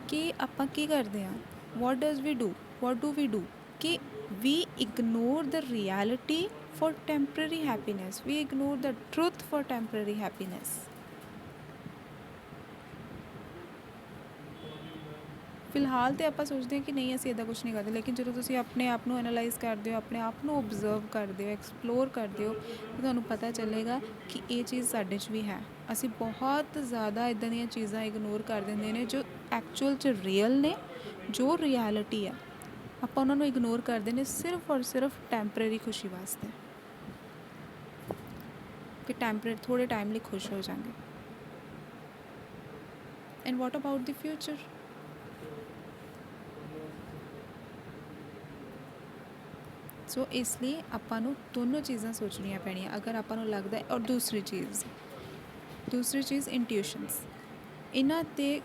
ਕਿ ਆਪਾਂ ਕੀ ਕਰਦੇ ਹਾਂ। ਵਾਟ ਡੂ ਵੀ ਡੂ ਕਿ we ignore the reality for temporary happiness, we ignore the truth for temporary happiness. ਫਿਲਹਾਲ ਤਾਂ ਆਪਾਂ ਸੋਚਦੇ ਹਾਂ ਕਿ ਨਹੀਂ ਅਸੀਂ ਇੱਦਾਂ ਕੁਛ ਨਹੀਂ ਕਰਦੇ, ਲੇਕਿਨ ਜਦੋਂ ਤੁਸੀਂ ਆਪਣੇ ਆਪ ਨੂੰ ਐਨਾਲਾਈਜ਼ ਕਰਦੇ ਹੋ, ਆਪਣੇ ਆਪ ਨੂੰ ਓਬਜ਼ਰਵ ਕਰਦੇ ਹੋ, ਐਕਸਪਲੋਰ ਕਰਦੇ ਹੋ, ਤਾਂ ਤੁਹਾਨੂੰ ਪਤਾ ਚੱਲੇਗਾ ਕਿ ਇਹ ਚੀਜ਼ ਸਾਡੇ 'ਚ ਵੀ ਹੈ। ਅਸੀਂ ਬਹੁਤ ਜ਼ਿਆਦਾ ਇੱਦਾਂ ਦੀਆਂ ਚੀਜ਼ਾਂ ਇਗਨੋਰ ਕਰ ਦਿੰਦੇ ਨੇ ਜੋ ਐਕਚੁਅਲ 'ਚ ਰੀਅਲ ਨੇ, ਜੋ ਰਿਐਲਿਟੀ ਆ, ਆਪਾਂ ਉਹਨਾਂ ਨੂੰ ਇਗਨੋਰ ਕਰਦੇ ਨੇ ਸਿਰਫ ਔਰ ਸਿਰਫ ਟੈਂਪਰੇਰੀ ਖੁਸ਼ੀ ਵਾਸਤੇ, ਕਿ ਥੋੜ੍ਹੇ ਟਾਈਮ ਲਈ ਖੁਸ਼ ਹੋ ਜਾਵਾਂਗੇ। And what about the future? So ਇਸ ਲਈ ਆਪਾਂ ਨੂੰ ਦੋਨੋਂ ਚੀਜ਼ਾਂ ਸੋਚਣੀਆਂ ਪੈਣੀਆਂ ਅਗਰ ਆਪਾਂ ਨੂੰ ਲੱਗਦਾ ਹੈ। ਔਰ ਦੂਸਰੀ ਚੀਜ਼, ਦੂਸਰੀ ਚੀਜ਼ ਇੰਟਿਊਸ਼ਨਸ। ਇਹਨਾਂ 'ਤੇ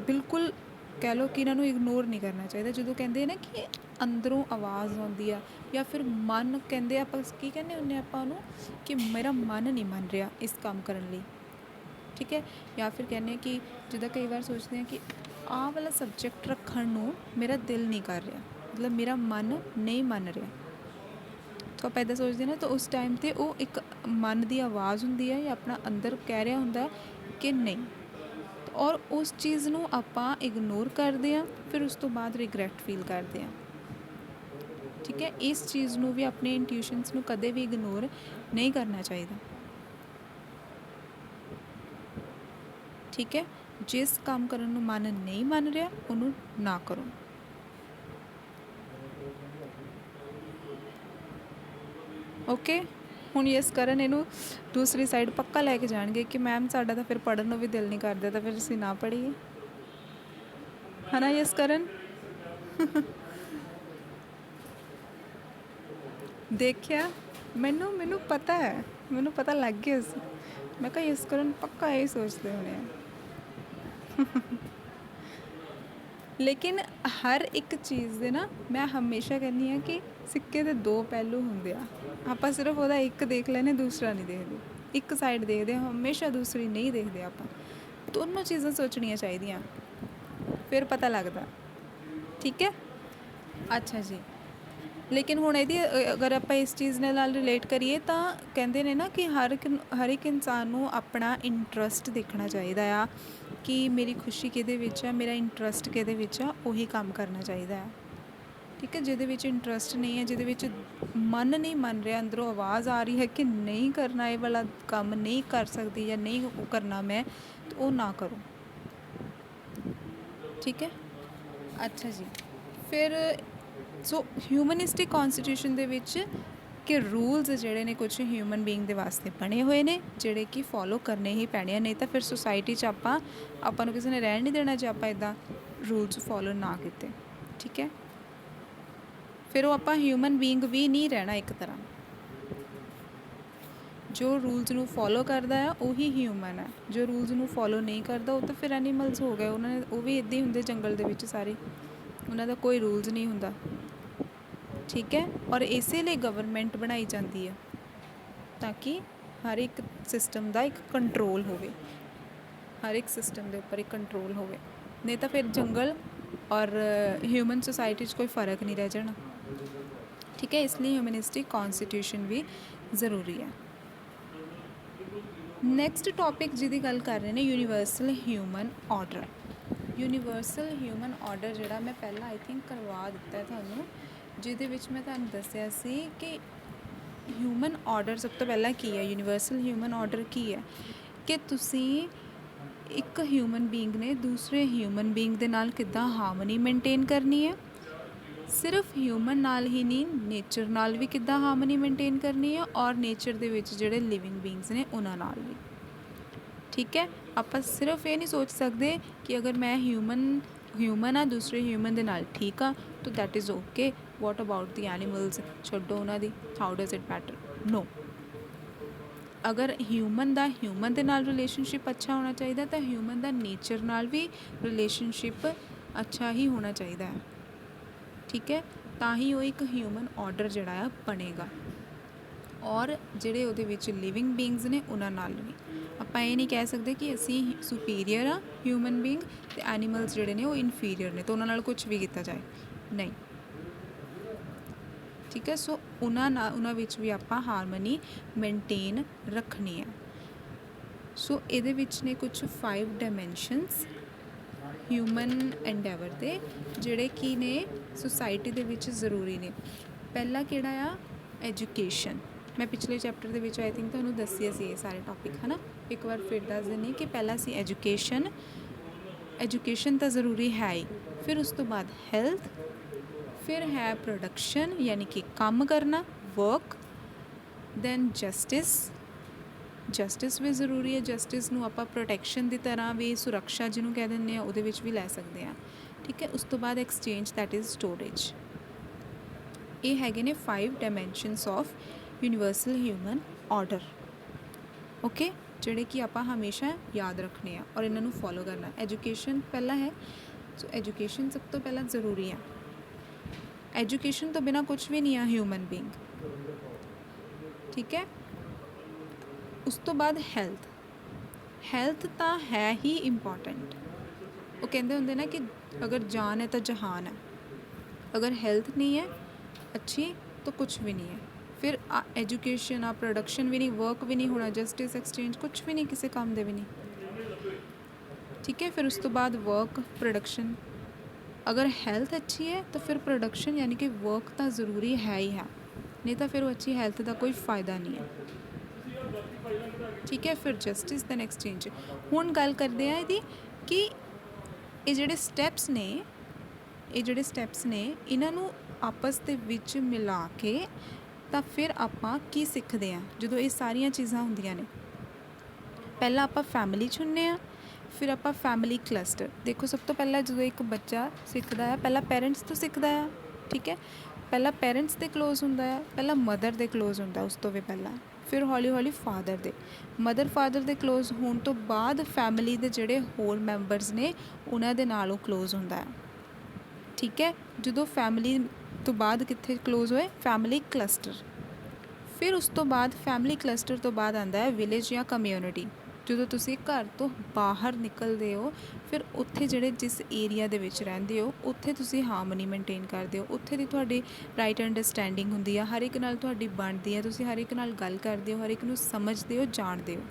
ਬਿਲਕੁਲ ਕਹਿ ਲਓ ਕਿ ਇਹਨਾਂ ਨੂੰ ਇਗਨੋਰ ਨਹੀਂ ਕਰਨਾ ਚਾਹੀਦਾ। ਜਦੋਂ ਕਹਿੰਦੇ ਨਾ ਕਿ ਅੰਦਰੋਂ ਆਵਾਜ਼ ਆਉਂਦੀ ਆ, ਜਾਂ ਫਿਰ ਮਨ ਕਹਿੰਦੇ ਆਪਾਂ ਕੀ ਕਹਿੰਦੇ ਹੁੰਦੇ ਆਪਾਂ ਉਹਨੂੰ, ਕਿ ਮੇਰਾ ਮਨ ਨਹੀਂ ਮੰਨ ਰਿਹਾ ਇਸ ਕੰਮ ਕਰਨ ਲਈ, ਠੀਕ ਹੈ। ਜਾਂ ਫਿਰ ਕਹਿੰਦੇ ਹਾਂ ਕਿ ਜਿੱਦਾਂ ਕਈ ਵਾਰ ਸੋਚਦੇ ਹਾਂ ਕਿ ਆਹ ਵਾਲਾ ਸਬਜੈਕਟ ਰੱਖਣ ਨੂੰ ਮੇਰਾ ਦਿਲ ਨਹੀਂ ਕਰ ਰਿਹਾ, ਮਤਲਬ ਮੇਰਾ ਮਨ ਨਹੀਂ ਮੰਨ ਰਿਹਾ। ਤਾਂ ਆਪਾਂ ਇੱਦਾਂ ਸੋਚਦੇ ਨਾ, ਤਾਂ ਉਸ ਟਾਈਮ 'ਤੇ ਉਹ ਇੱਕ ਮਨ ਦੀ ਆਵਾਜ਼ ਹੁੰਦੀ ਹੈ ਜਾਂ ਆਪਣਾ ਅੰਦਰ ਕਹਿ ਰਿਹਾ ਹੁੰਦਾ ਕਿ ਨਹੀਂ, ਔਰ ਉਸ ਚੀਜ਼ ਨੂੰ ਆਪਾਂ ਇਗਨੋਰ ਕਰਦੇ ਹਾਂ, ਫਿਰ ਉਸ ਤੋਂ ਬਾਅਦ ਰਿਗਰੈਟ ਫੀਲ ਕਰਦੇ ਹਾਂ, ਠੀਕ ਹੈ। ਇਸ ਚੀਜ਼ ਨੂੰ ਵੀ, ਆਪਣੇ ਇੰਟਿਊਸ਼ਨਸ ਨੂੰ ਕਦੇ ਵੀ ਇਗਨੋਰ ਨਹੀਂ ਕਰਨਾ ਚਾਹੀਦਾ, ਠੀਕ ਹੈ। ਜਿਸ ਕੰਮ ਕਰਨ ਨੂੰ ਮਨ ਨਹੀਂ ਮੰਨ ਰਿਹਾ ਉਹਨੂੰ ਨਾ ਕਰੋ। ਓਕੇ, ਹੁਣ ਯੈਸ ਕਰਨ ਇਹਨੂੰ ਦੂਸਰੀ ਸਾਈਡ ਪੱਕਾ ਲੈ ਕੇ ਜਾਣਗੇ ਕਿ ਮੈਮ ਸਾਡਾ ਤਾਂ ਫਿਰ ਪੜ੍ਹਨ ਨੂੰ ਵੀ ਦਿਲ ਨਹੀਂ ਕਰਦਾ, ਤਾਂ ਫਿਰ ਅਸੀਂ ਨਾ ਪੜ੍ਹੀਏ, ਹੈ ਨਾ ਯੈਸ ਕਰਨ। ਦੇਖਿਆ, ਮੈਨੂੰ ਪਤਾ ਹੈ, ਮੈਨੂੰ ਪਤਾ ਲੱਗ ਗਿਆ ਸੀ। ਮੈਂ ਕਿਹਾ ਯੈਸ ਕਰਨ ਪੱਕਾ ਇਹ ਸੋਚਦੇ ਹੋਣੇ ਆ। ਲੇਕਿਨ ਹਰ ਇੱਕ ਚੀਜ਼ ਦੇ ਨਾ, ਮੈਂ ਹਮੇਸ਼ਾ ਕਹਿੰਦੀ ਹਾਂ ਕਿ ਸਿੱਕੇ ਦੇ ਦੋ ਪਹਿਲੂ ਹੁੰਦੇ ਆ। ਆਪਾਂ ਸਿਰਫ ਉਹਦਾ ਇੱਕ ਦੇਖ ਲੈਂਦੇ, ਦੂਸਰਾ ਨਹੀਂ ਦੇਖਦੇ। ਇੱਕ ਸਾਈਡ ਦੇਖਦੇ ਹਾਂ ਹਮੇਸ਼ਾ, ਦੂਸਰੀ ਨਹੀਂ ਦੇਖਦੇ ਆਪਾਂ। ਦੋਨੋਂ ਚੀਜ਼ਾਂ ਸੋਚਣੀਆਂ ਚਾਹੀਦੀਆਂ, ਫਿਰ ਪਤਾ ਲੱਗਦਾ, ਠੀਕ ਹੈ। ਅੱਛਾ ਜੀ, ਲੇਕਿਨ ਹੁਣ ਇਹਦੀ ਅਗਰ ਆਪਾਂ ਇਸ ਚੀਜ਼ ਦੇ ਨਾਲ ਰਿਲੇਟ ਕਰੀਏ ਤਾਂ ਕਹਿੰਦੇ ਨੇ ਨਾ ਕਿ ਹਰ ਇੱਕ ਇਨਸਾਨ ਨੂੰ ਆਪਣਾ ਇੰਟਰਸਟ ਦੇਖਣਾ ਚਾਹੀਦਾ ਆ, ਕਿ ਮੇਰੀ ਖੁਸ਼ੀ ਕਿਹਦੇ ਵਿੱਚ ਆ, ਮੇਰਾ ਇੰਟਰਸਟ ਕਿਹਦੇ ਵਿੱਚ ਆ, ਉਹੀ ਕੰਮ ਕਰਨਾ ਚਾਹੀਦਾ ਹੈ, ਠੀਕ ਹੈ। ਜਿਹਦੇ ਵਿੱਚ ਇੰਟਰਸਟ ਨਹੀਂ ਹੈ, ਜਿਹਦੇ ਵਿੱਚ ਮਨ ਨਹੀਂ ਮੰਨ ਰਿਹਾ, ਅੰਦਰੋਂ ਆਵਾਜ਼ ਆ ਰਹੀ ਹੈ ਕਿ ਨਹੀਂ ਕਰਨਾ ਇਹ ਵਾਲਾ ਕੰਮ, ਨਹੀਂ ਕਰ ਸਕਦੀ ਜਾਂ ਨਹੀਂ ਉਹ ਕਰਨਾ ਮੈਂ, ਤਾਂ ਉਹ ਨਾ ਕਰੋ, ਠੀਕ ਹੈ। ਅੱਛਾ ਜੀ, ਫਿਰ ਸੋ ਹਿਊਮਨਿਸਟਿਕ ਕੌਨਸਟੀਟਿਊਸ਼ਨ ਦੇ ਵਿੱਚ ਕਿ ਰੂਲਸ ਜਿਹੜੇ ਨੇ ਕੁਛ ਹਿਊਮਨ ਬੀਇੰਗ ਦੇ ਵਾਸਤੇ ਬਣੇ ਹੋਏ ਨੇ, ਜਿਹੜੇ ਕਿ ਫੋਲੋ ਕਰਨੇ ਹੀ ਪੈਣੇ ਆ, ਨਹੀਂ ਤਾਂ ਫਿਰ ਸੁਸਾਇਟੀ 'ਚ ਆਪਾਂ ਨੂੰ ਕਿਸੇ ਨੇ ਰਹਿਣ ਨਹੀਂ ਦੇਣਾ ਜੇ ਆਪਾਂ ਇੱਦਾਂ ਰੂਲਸ ਫੋਲੋ ਨਾ ਕੀਤੇ, ਠੀਕ ਹੈ। ਫਿਰ ਉਹ ਆਪਾਂ ਹਿਊਮਨ ਬੀਇੰਗ ਵੀ ਨਹੀਂ ਰਹਿਣਾ ਇੱਕ ਤਰ੍ਹਾਂ। ਜੋ ਰੂਲਸ ਨੂੰ ਫੋਲੋ ਕਰਦਾ ਆ ਉਹੀ ਹਿਊਮਨ ਹੈ, ਜੋ ਰੂਲਸ ਨੂੰ ਫੋਲੋ ਨਹੀਂ ਕਰਦਾ ਉਹ ਤਾਂ ਫਿਰ ਐਨੀਮਲਸ ਹੋ ਗਏ। ਉਹ ਵੀ ਇੱਦਾਂ ਹੀ ਹੁੰਦੇ ਜੰਗਲ ਦੇ ਵਿੱਚ ਸਾਰੇ, ਉਹਨਾਂ ਦਾ ਕੋਈ ਰੂਲਸ ਨਹੀਂ ਹੁੰਦਾ, ਠੀਕ ਹੈ। ਔਰ ਇਸੇ ਲਈ ਗਵਰਨਮੈਂਟ ਬਣਾਈ ਜਾਂਦੀ ਹੈ ਤਾਂ ਕਿ ਹਰ ਇੱਕ ਸਿਸਟਮ ਦਾ ਇੱਕ ਕੰਟਰੋਲ ਹੋਵੇ, ਹਰ ਇੱਕ ਸਿਸਟਮ ਦੇ ਉੱਪਰ ਇੱਕ ਕੰਟਰੋਲ ਹੋਵੇ, ਨਹੀਂ ਤਾਂ ਫਿਰ ਜੰਗਲ ਔਰ ਹਿਊਮਨ ਸੁਸਾਇਟੀ 'ਚ ਕੋਈ ਫਰਕ ਨਹੀਂ ਰਹਿ ਜਾਣਾ, ਠੀਕ ਹੈ। ਇਸ ਲਈ ਹਿਊਮਨਿਸਟਿਕ ਕੌਨਸਟੀਟਿਊਸ਼ਨ ਵੀ ਜ਼ਰੂਰੀ ਹੈ। ਨੈਕਸਟ ਟੌਪਿਕ ਜਿਹਦੀ ਗੱਲ ਕਰ ਰਹੇ ਨੇ, universal human order. Universal human order ਜਿਹੜਾ ਮੈਂ ਪਹਿਲਾਂ ਆਈ ਥਿੰਕ ਕਰਵਾ ਦਿੱਤਾ ਤੁਹਾਨੂੰ, ਜਿਹਦੇ ਵਿੱਚ ਮੈਂ ਤੁਹਾਨੂੰ ਦੱਸਿਆ ਸੀ ਕਿ ਹਿਊਮਨ ਆਰਡਰ ਸਭ ਤੋਂ ਪਹਿਲਾਂ ਕੀ ਹੈ। ਯੂਨੀਵਰਸਲ ਹਿਊਮਨ ਆਰਡਰ ਕੀ ਹੈ ਕਿ ਤੁਸੀਂ ਇੱਕ ਹਿਊਮਨ ਬੀਇੰਗ ਨੇ ਦੂਸਰੇ ਹਿਊਮਨ ਬੀਇੰਗ ਦੇ ਨਾਲ ਕਿੱਦਾਂ ਹਾਰਮਨੀ ਮੇਨਟੇਨ ਕਰਨੀ ਹੈ। ਸਿਰਫ ਹਿਊਮਨ ਨਾਲ ਹੀ ਨਹੀਂ, ਨੇਚਰ ਨਾਲ ਵੀ ਕਿੱਦਾਂ ਹਾਰਮਨੀ ਮੇਨਟੇਨ ਕਰਨੀ ਹੈ, ਔਰ ਨੇਚਰ ਦੇ ਵਿੱਚ ਜਿਹੜੇ ਲਿਵਿੰਗ ਬੀਇੰਗਸ ਨੇ ਉਹਨਾਂ ਨਾਲ ਵੀ, ਠੀਕ ਹੈ। ਆਪਾਂ ਸਿਰਫ ਇਹ ਨਹੀਂ ਸੋਚ ਸਕਦੇ ਕਿ ਅਗਰ ਮੈਂ ਹਿਊਮਨ ਆ ਦੂਸਰੇ ਹਿਊਮਨ ਦੇ ਨਾਲ ਠੀਕ ਆ ਤਾਂ that is okay, what about the animals, ਛੱਡੋ ਉਹਨਾਂ ਦੀ, ਹਾਊ ਡਜ਼ ਇਟ ਮੈਟਰ, ਨੋ। ਅਗਰ ਹਿਊਮਨ ਦਾ ਹਿਊਮਨ ਦੇ ਨਾਲ ਰਿਲੇਸ਼ਨਸ਼ਿਪ ਅੱਛਾ ਹੋਣਾ ਚਾਹੀਦਾ ਤਾਂ ਹਿਊਮਨ ਦਾ ਨੇਚਰ ਨਾਲ ਵੀ ਰਿਲੇਸ਼ਨਸ਼ਿਪ ਅੱਛਾ ਹੀ ਹੋਣਾ ਚਾਹੀਦਾ ਹੈ, ਠੀਕ ਹੈ। ਤਾਂ ਹੀ ਉਹ ਇੱਕ ਹਿਊਮਨ ਆਰਡਰ ਜਿਹੜਾ ਆ ਬਣੇਗਾ, ਔਰ ਜਿਹੜੇ ਉਹਦੇ ਵਿੱਚ ਲਿਵਿੰਗ ਬੀਇੰਗਸ ਨੇ ਉਹਨਾਂ ਨਾਲ ਵੀ। ਆਪਾਂ ਇਹ ਨਹੀਂ ਕਹਿ ਸਕਦੇ ਕਿ ਅਸੀਂ ਸੁਪੀਰੀਅਰ ਆ ਹਿਊਮਨ ਬੀਇੰਗ ਅਤੇ ਐਨੀਮਲਸ ਜਿਹੜੇ ਨੇ ਉਹ ਇਨਫੀਰੀਅਰ ਨੇ, ਤਾਂ ਉਹਨਾਂ ਨਾਲ ਕੁਛ ਵੀ ਕੀਤਾ ਜਾਏ, ਨਹੀਂ, ਠੀਕ ਹੈ। ਸੋ ਉਹਨਾਂ ਵਿੱਚ ਵੀ ਆਪਾਂ ਹਾਰਮਨੀ ਮੇਨਟੇਨ ਰੱਖਣੀ ਹੈ। ਸੋ ਇਹਦੇ ਵਿੱਚ ਨੇ ਕੁਛ 5 ਡਾਇਮੈਂਸ਼ਨਸ ਹਿਊਮਨ ਐਂਡੇਵਰ ਦੇ, ਜਿਹੜੇ ਕੀ ਨੇ ਸੁਸਾਇਟੀ ਦੇ ਵਿੱਚ ਜ਼ਰੂਰੀ ਨੇ। ਪਹਿਲਾ ਕਿਹੜਾ ਆ, ਐਜੂਕੇਸ਼ਨ। ਮੈਂ ਪਿਛਲੇ ਚੈਪਟਰ ਦੇ ਵਿੱਚ ਆਈ ਥਿੰਕ ਤੁਹਾਨੂੰ ਦੱਸਿਆ ਸੀ ਇਹ ਸਾਰੇ ਟੌਪਿਕ, ਹੈ ਨਾ। ਇੱਕ ਵਾਰ ਫਿਰ ਦੱਸ ਦਿੰਦੀ ਕਿ ਪਹਿਲਾਂ ਸੀ ਐਜੂਕੇਸ਼ਨ ਤਾਂ ਜ਼ਰੂਰੀ ਹੈ ਹੀ, ਫਿਰ ਉਸ ਤੋਂ ਬਾਅਦ ਹੈਲਥ, ਫਿਰ ਹੈ ਪ੍ਰੋਡਕਸ਼ਨ ਯਾਨੀ ਕਿ ਕੰਮ ਕਰਨਾ, ਵਰਕ, ਦੈਨ ਜਸਟਿਸ ਵੀ ਜ਼ਰੂਰੀ ਹੈ। ਜਸਟਿਸ ਨੂੰ ਆਪਾਂ ਪ੍ਰੋਟੈਕਸ਼ਨ ਦੀ ਤਰ੍ਹਾਂ ਵੀ, ਸੁਰੱਖਿਆ ਜਿਹਨੂੰ ਕਹਿ ਦਿੰਦੇ ਹਾਂ, ਉਹਦੇ ਵਿੱਚ ਵੀ ਲੈ ਸਕਦੇ ਹਾਂ, ਠੀਕ ਹੈ। ਉਸ ਤੋਂ ਬਾਅਦ ਐਕਸਚੇਂਜ, ਦੈਟ ਇਜ਼ ਸਟੋਰੇਜ। ਇਹ ਹੈਗੇ ਨੇ 5 dimensions of universal human order, okay. ਜਿਹੜੇ ਕਿ ਆਪਾਂ ਹਮੇਸ਼ਾ ਯਾਦ ਰੱਖਣੇ ਆ ਔਰ ਇਹਨਾਂ ਨੂੰ ਫੋਲੋ ਕਰਨਾ। ਐਜੂਕੇਸ਼ਨ ਪਹਿਲਾਂ ਹੈ, ਸੋ ਐਜੂਕੇਸ਼ਨ ਸਭ ਤੋਂ ਪਹਿਲਾਂ ਜ਼ਰੂਰੀ ਹੈ। ਐਜੂਕੇਸ਼ਨ ਤੋਂ ਬਿਨਾਂ ਕੁਝ ਵੀ ਨਹੀਂ ਆ ਹਿਊਮਨ ਬੀਇੰਗ, ਠੀਕ ਹੈ। ਉਸ ਤੋਂ ਬਾਅਦ ਹੈਲਥ। ਹੈਲਥ ਤਾਂ ਹੈ ਹੀ ਇੰਪੋਰਟੈਂਟ। ਉਹ ਕਹਿੰਦੇ ਹੁੰਦੇ ਨਾ ਕਿ ਅਗਰ ਜਾਨ ਹੈ ਤਾਂ ਜਹਾਨ ਹੈ। ਅਗਰ ਹੈਲਥ ਨਹੀਂ ਹੈ ਅੱਛੀ ਤਾਂ ਕੁਛ ਵੀ ਨਹੀਂ ਹੈ। ਫਿਰ ਐਜੂਕੇਸ਼ਨ ਆ ਪ੍ਰੋਡਕਸ਼ਨ ਵੀ ਨਹੀਂ, ਵਰਕ ਵੀ ਨਹੀਂ ਹੋਣਾ, ਜਸਟਿਸ ਐਕਸਚੇਂਜ ਕੁਛ ਵੀ ਨਹੀਂ, ਕਿਸੇ ਕੰਮ ਦੇ ਵੀ ਨਹੀਂ, ਠੀਕ ਹੈ। ਫਿਰ ਉਸ ਤੋਂ ਬਾਅਦ ਵਰਕ ਪ੍ਰੋਡਕਸ਼ਨ। ਅਗਰ ਹੈਲਥ ਅੱਛੀ ਹੈ ਤਾਂ ਫਿਰ ਪ੍ਰੋਡਕਸ਼ਨ ਯਾਨੀ ਕਿ ਵਰਕ ਤਾਂ ਜ਼ਰੂਰੀ ਹੈ ਹੀ ਹੈ, ਨਹੀਂ ਤਾਂ ਫਿਰ ਉਹ ਅੱਛੀ ਹੈਲਥ ਦਾ ਕੋਈ ਫਾਇਦਾ ਨਹੀਂ ਹੈ, ਠੀਕ ਹੈ। ਫਿਰ ਜਸਟਿਸ ਦੈਨ ਐਕਸਚੇਂਜ। ਹੁਣ ਗੱਲ ਕਰਦੇ ਹਾਂ ਇਹਦੀ ਕਿ ਇਹ ਜਿਹੜੇ ਸਟੈਪਸ ਨੇ ਇਹਨਾਂ ਨੂੰ ਆਪਸ ਦੇ ਵਿੱਚ ਮਿਲਾ ਕੇ ਤਾਂ ਫਿਰ ਆਪਾਂ ਕੀ ਸਿੱਖਦੇ ਹਾਂ ਜਦੋਂ ਇਹ ਸਾਰੀਆਂ ਚੀਜ਼ਾਂ ਹੁੰਦੀਆਂ ਨੇ। ਪਹਿਲਾਂ ਆਪਾਂ ਫੈਮਿਲੀ ਚੁਣਦੇ ਹਾਂ, ਫਿਰ ਆਪਾਂ ਫੈਮਿਲੀ ਕਲਸਟਰ। ਦੇਖੋ ਸਭ ਤੋਂ ਪਹਿਲਾਂ ਜਦੋਂ ਇੱਕ ਬੱਚਾ ਸਿੱਖਦਾ ਹੈ ਪਹਿਲਾਂ ਪੇਰੈਂਟਸ ਤੋਂ ਸਿੱਖਦਾ ਆ, ਠੀਕ ਹੈ। ਪਹਿਲਾਂ ਪੇਰੈਂਟਸ ਦੇ ਕਲੋਜ਼ ਹੁੰਦਾ ਆ, ਪਹਿਲਾਂ ਮਦਰ ਦੇ ਕਲੋਜ਼ ਹੁੰਦਾ, ਉਸ ਤੋਂ ਵੀ ਪਹਿਲਾਂ ਫਿਰ ਹੌਲੀ ਹੌਲੀ ਫਾਦਰ ਦੇ। ਮਦਰ ਫਾਦਰ ਦੇ ਕਲੋਜ਼ ਹੋਣ ਤੋਂ ਬਾਅਦ ਫੈਮਿਲੀ ਦੇ ਜਿਹੜੇ ਹੋਰ ਮੈਂਬਰਸ ਨੇ ਉਹਨਾਂ ਦੇ ਨਾਲ ਉਹ ਕਲੋਜ਼ ਹੁੰਦਾ ਹੈ, ਠੀਕ ਹੈ। ਜਦੋਂ ਫੈਮਿਲੀ ਤੋਂ ਬਾਅਦ ਕਿੱਥੇ ਕਲੋਜ਼ ਹੋਏ, ਫੈਮਿਲੀ ਕਲਸਟਰ। ਫਿਰ ਉਸ ਤੋਂ ਬਾਅਦ ਫੈਮਿਲੀ ਕਲਸਟਰ ਤੋਂ ਬਾਅਦ ਆਉਂਦਾ ਹੈ ਵਿਲੇਜ ਜਾਂ ਕਮਿਊਨਿਟੀ। ਜਦੋਂ ਤੁਸੀਂ ਘਰ ਤੋਂ ਬਾਹਰ ਨਿਕਲਦੇ ਹੋ ਫਿਰ ਉੱਥੇ ਜਿਹੜੇ ਜਿਸ ਏਰੀਆ ਦੇ ਵਿੱਚ ਰਹਿੰਦੇ ਹੋ ਉੱਥੇ ਤੁਸੀਂ ਹਾਰਮਨੀ ਮੇਨਟੇਨ ਕਰਦੇ ਹੋ, ਉੱਥੇ ਦੀ ਤੁਹਾਡੀ ਰਾਈਟ ਅੰਡਰਸਟੈਂਡਿੰਗ ਹੁੰਦੀ ਆ, ਹਰ ਇੱਕ ਨਾਲ ਤੁਹਾਡੀ ਬਣਦੀ ਹੈ, ਤੁਸੀਂ ਹਰ ਇੱਕ ਨਾਲ ਗੱਲ ਕਰਦੇ ਹੋ, ਹਰ ਇੱਕ ਨੂੰ ਸਮਝਦੇ ਹੋ, ਜਾਣਦੇ ਹੋ,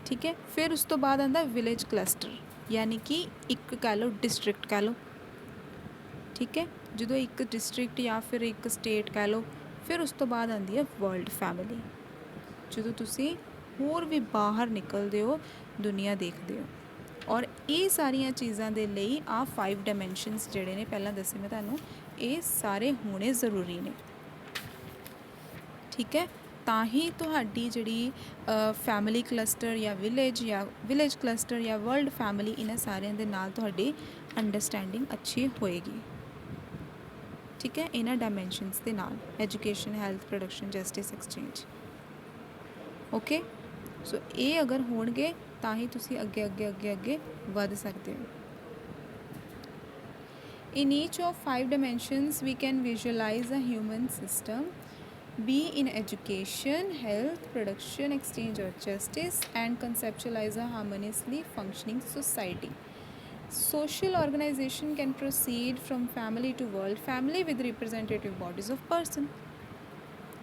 ਠੀਕ ਹੈ। ਫਿਰ ਉਸ ਤੋਂ ਬਾਅਦ ਆਉਂਦਾ ਵਿਲੇਜ ਕਲਸਟਰ ਯਾਨੀ ਕਿ ਇੱਕ ਕਹਿ ਲਓ ਡਿਸਟ੍ਰਿਕਟ ਕਹਿ ਲਓ, ਠੀਕ ਹੈ। ਜਦੋਂ ਇੱਕ ਡਿਸਟ੍ਰਿਕਟ ਜਾਂ ਫਿਰ ਇੱਕ ਸਟੇਟ ਕਹਿ ਲਓ। ਫਿਰ ਉਸ ਤੋਂ ਬਾਅਦ ਆਉਂਦੀ ਹੈ ਵਰਲਡ ਫੈਮਿਲੀ, ਜਦੋਂ ਤੁਸੀਂ ਹੋਰ ਵੀ ਬਾਹਰ ਨਿਕਲਦੇ ਹੋ, ਦੁਨੀਆ ਦੇਖਦੇ ਹੋ। ਔਰ ਇਹ ਸਾਰੀਆਂ ਚੀਜ਼ਾਂ ਦੇ ਲਈ ਆਹ 5 ਡਾਇਮੈਂਸ਼ਨਸ ਜਿਹੜੇ ਨੇ ਪਹਿਲਾਂ ਦੱਸੇ ਮੈਂ ਤੁਹਾਨੂੰ, ਇਹ ਸਾਰੇ ਹੋਣੇ ਜ਼ਰੂਰੀ ਨੇ, ਠੀਕ ਹੈ। ਤਾਂ ਹੀ ਤੁਹਾਡੀ ਜਿਹੜੀ ਫੈਮਿਲੀ ਕਲਸਟਰ ਜਾਂ ਵਿਲੇਜ ਕਲਸਟਰ ਜਾਂ ਵਰਲਡ ਫੈਮਿਲੀ, ਇਹਨਾਂ ਸਾਰਿਆਂ ਦੇ ਨਾਲ ਤੁਹਾਡੀ ਅੰਡਰਸਟੈਂਡਿੰਗ ਅੱਛੀ ਹੋਏਗੀ, ਠੀਕ ਹੈ। ਇਹਨਾਂ ਡਾਇਮੈਂਸ਼ਨਸ ਦੇ ਨਾਲ education, health, production, justice, exchange, okay. So ਇਹ ਅਗਰ ਹੋਣਗੇ ਤਾਂ ਹੀ ਤੁਸੀਂ ਅੱਗੇ ਵੱਧ ਸਕਦੇ ਹੋ। In each of 5 dimensions we can visualize a human system, be in education, health, production, exchange or justice, and conceptualize a harmoniously functioning society. Social organization can proceed from family to world family with representative bodies of person।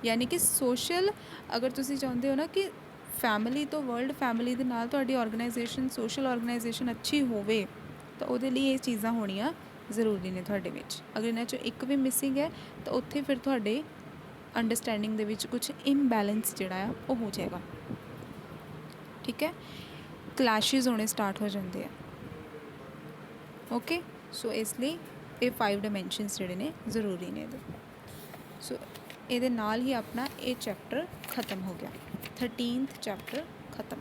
ਯਾਨੀ ਕਿ social ਅਗਰ ਤੁਸੀਂ ਚਾਹੁੰਦੇ ਹੋ ਨਾ ਕਿ family ਤੋਂ world family ਦੇ ਨਾਲ ਤੁਹਾਡੀ ਔਰਗਨਾਈਜੇਸ਼ਨ, ਸੋਸ਼ਲ ਔਰਗਨਾਈਜੇਸ਼ਨ ਅੱਛੀ ਹੋਵੇ ਤਾਂ ਉਹਦੇ ਲਈ ਇਹ ਚੀਜ਼ਾਂ ਹੋਣੀਆਂ ਜ਼ਰੂਰੀ ਨੇ ਤੁਹਾਡੇ ਵਿੱਚ। ਅਗਰ ਇਹਨਾਂ 'ਚੋਂ ਇੱਕ ਵੀ ਮਿਸਿੰਗ ਹੈ ਤਾਂ ਉੱਥੇ ਫਿਰ ਤੁਹਾਡੇ ਅੰਡਰਸਟੈਂਡਿੰਗ ਦੇ ਵਿੱਚ ਕੁਝ ਇਮਬੈਲੈਂਸ ਜਿਹੜਾ ਆ ਉਹ ਹੋ ਜਾਏਗਾ, ਠੀਕ ਹੈ। ਕਲੈਸ਼ਿਜ਼ ਹੋਣੇ ਸਟਾਰਟ ਹੋ ਜਾਂਦੇ ਆ, ਓਕੇ। ਸੋ ਇਸ ਲਈ ਇਹ 5 ਡਾਇਮੈਂਸ਼ਨਸ ਜਿਹੜੇ ਨੇ ਜ਼ਰੂਰੀ ਨੇ ਇਹਦੇ। ਸੋ ਇਹਦੇ ਨਾਲ ਹੀ ਆਪਣਾ ਇਹ ਚੈਪਟਰ ਖ਼ਤਮ ਹੋ ਗਿਆ, 13th ਚੈਪਟਰ ਖ਼ਤਮ।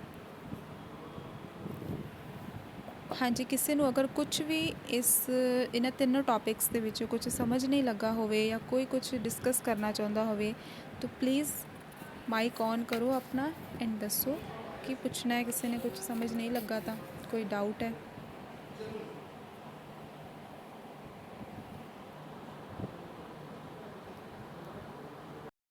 ਹਾਂਜੀ, ਕਿਸੇ ਨੂੰ ਅਗਰ ਕੁਝ ਵੀ ਇਹਨਾਂ ਤਿੰਨੋਂ ਟੌਪਿਕਸ ਦੇ ਵਿੱਚੋਂ ਕੁਝ ਸਮਝ ਨਹੀਂ ਲੱਗਾ ਹੋਵੇ ਜਾਂ ਕੋਈ ਕੁਝ ਡਿਸਕਸ ਕਰਨਾ ਚਾਹੁੰਦਾ ਹੋਵੇ ਤਾਂ ਪਲੀਜ਼ ਮਾਈਕ ਔਨ ਕਰੋ ਆਪਣਾ ਐਂਡ ਦੱਸੋ ਕਿ ਪੁੱਛਣਾ ਹੈ, ਕਿਸੇ ਨੇ ਕੁਝ ਸਮਝ ਨਹੀਂ ਲੱਗਾ ਤਾਂ, ਕੋਈ ਡਾਊਟ ਹੈ।